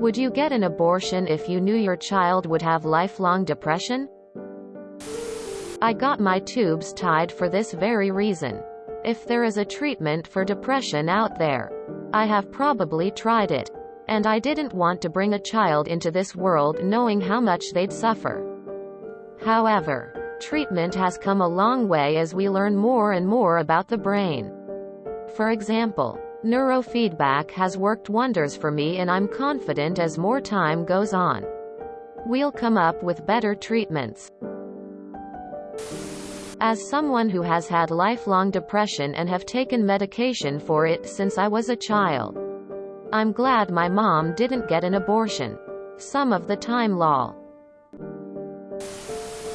Would you get an abortion if you knew your child would have lifelong depression? I got my tubes tied for this very reason. If there is a treatment for depression out there, I have probably tried it. And I didn't want to bring a child into this world knowing how much they'd suffer. However, treatment has come a long way as we learn more and more about the brain. For example, neurofeedback has worked wonders for me, and I'm confident as more time goes on, we'll come up with better treatments. As someone who has had lifelong depression and have taken medication for it since I was a child, I'm glad my mom didn't get an abortion. Some of the time lol.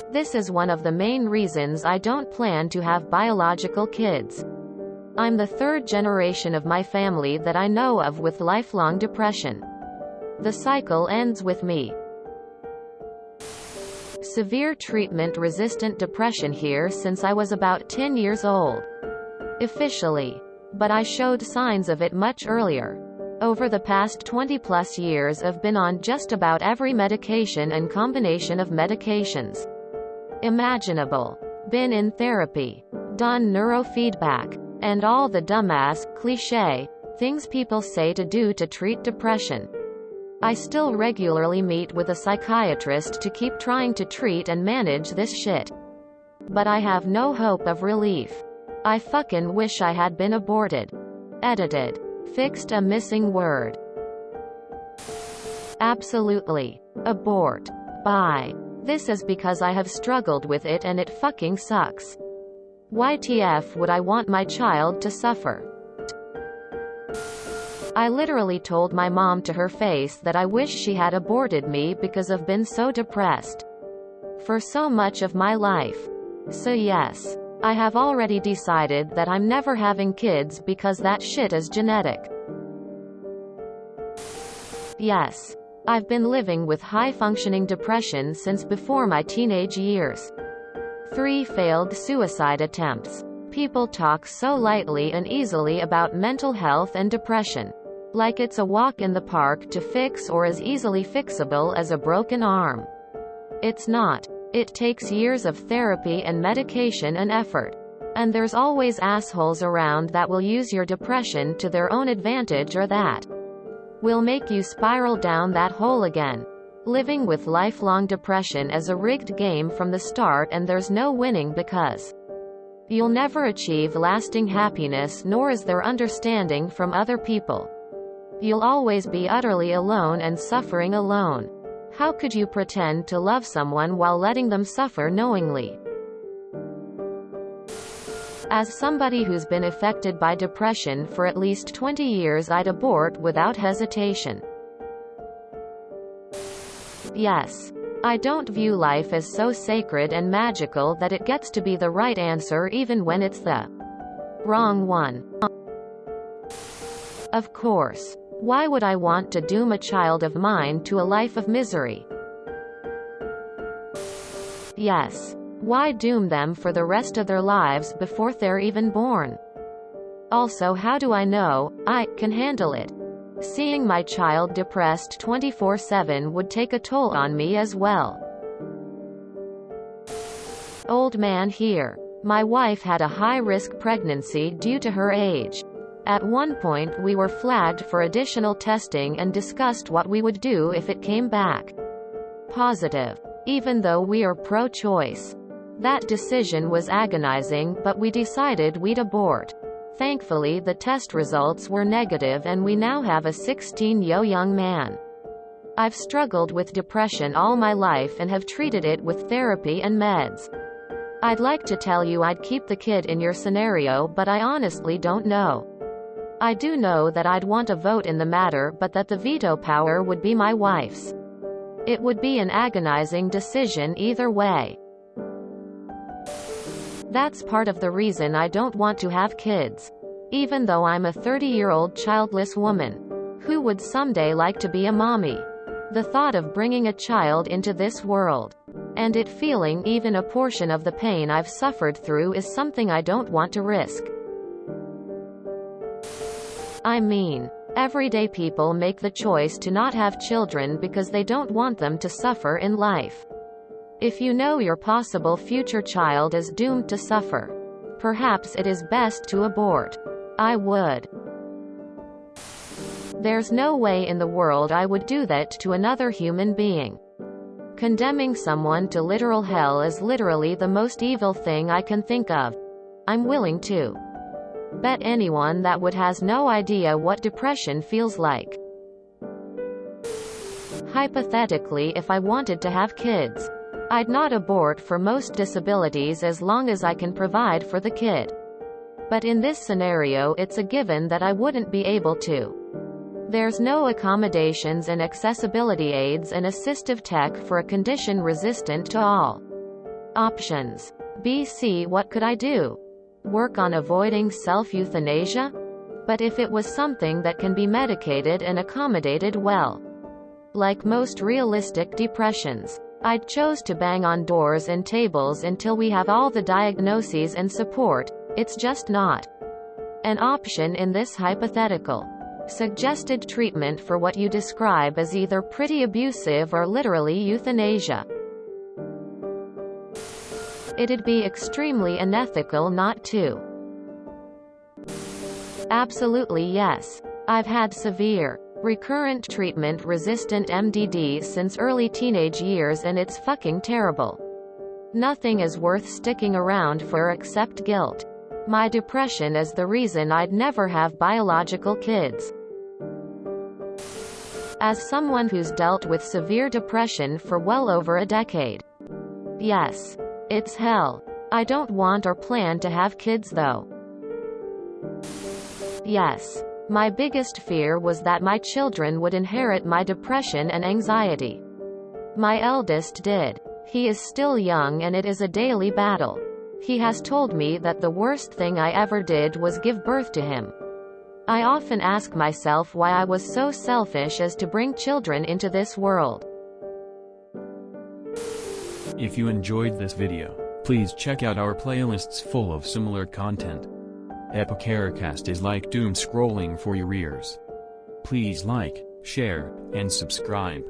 This is one of the main reasons I don't plan to have biological kids. I'm the third generation of my family that I know of with lifelong depression. The cycle ends with me. Severe treatment-resistant depression here since I was about 10 years old. Officially. But I showed signs of it much earlier. Over the past 20-plus years I've been on just about every medication and combination of medications imaginable. Been in therapy. Done neurofeedback. And all the dumbass, cliché things people say to do to treat depression. I still regularly meet with a psychiatrist to keep trying to treat and manage this shit. But I have no hope of relief. I fucking wish I had been aborted. Edited. Fixed a missing word. Absolutely. Abort. Bye. This is because I have struggled with it and it fucking sucks. YTF would I want my child to suffer? I literally told my mom to her face that I wish she had aborted me because I've been so depressed for so much of my life. So yes, I have already decided that I'm never having kids because that shit is genetic. Yes, I've been living with high-functioning depression since before my teenage years. 3 failed suicide attempts. People talk so lightly and easily about mental health and depression, like it's a walk in the park to fix or as easily fixable as a broken arm. It's not. It takes years of therapy and medication and effort. And there's always assholes around that will use your depression to their own advantage or that will make you spiral down that hole again. Living with lifelong depression is a rigged game from the start, and there's no winning because you'll never achieve lasting happiness, nor is there understanding from other people. You'll always be utterly alone and suffering alone. How could you pretend to love someone while letting them suffer knowingly? As somebody who's been affected by depression for at least 20 years, I'd abort without hesitation. Yes. I don't view life as so sacred and magical that it gets to be the right answer even when it's the wrong one. Of course. Why would I want to doom a child of mine to a life of misery? Yes. Why doom them for the rest of their lives before they're even born? Also, how do I know I can handle it? Seeing my child depressed 24/7 would take a toll on me as well. Old man here. My wife had a high-risk pregnancy due to her age. At one point we were flagged for additional testing and discussed what we would do if it came back positive. Even though we are pro-choice. That decision was agonizing, but we decided we'd abort. Thankfully the test results were negative and we now have a 16-year-old young man. I've struggled with depression all my life and have treated it with therapy and meds. I'd like to tell you I'd keep the kid in your scenario, but I honestly don't know. I do know that I'd want a vote in the matter, but that the veto power would be my wife's. It would be an agonizing decision either way. That's part of the reason I don't want to have kids. Even though I'm a 30-year-old childless woman who would someday like to be a mommy. The thought of bringing a child into this world and it feeling even a portion of the pain I've suffered through is something I don't want to risk. I mean, Everyday people make the choice to not have children because they don't want them to suffer in life. If you know your possible future child is doomed to suffer, perhaps it is best to abort. I would. There's no way in the world I would do that to another human being. Condemning someone to literal hell is literally the most evil thing I can think of. I'm willing to bet anyone that would has no idea what depression feels like. Hypothetically, if I wanted to have kids, I'd not abort for most disabilities as long as I can provide for the kid. But in this scenario, it's a given that I wouldn't be able to. There's no accommodations and accessibility aids and assistive tech for a condition resistant to all options. BC, what could I do? Work on avoiding self-euthanasia? But if it was something that can be medicated and accommodated well, like most realistic depressions, I'd choose to bang on doors and tables until we have all the diagnoses and support. It's just not an option in this hypothetical. Suggested treatment for what you describe as either pretty abusive or literally euthanasia. It'd be extremely unethical not to. Absolutely yes. I've had severe, recurrent treatment-resistant MDD since early teenage years and it's fucking terrible. Nothing is worth sticking around for except guilt. My depression is the reason I'd never have biological kids. As someone who's dealt with severe depression for well over a decade. Yes. It's hell. I don't want or plan to have kids though. Yes. My biggest fear was that my children would inherit my depression and anxiety. My eldest did. He is still young and it is a daily battle. He has told me that the worst thing I ever did was give birth to him. I often ask myself why I was so selfish as to bring children into this world. If you enjoyed this video, please check out our playlists full of similar content. TooAfraidToAsk is like doom scrolling for your ears. Please like, share, and subscribe.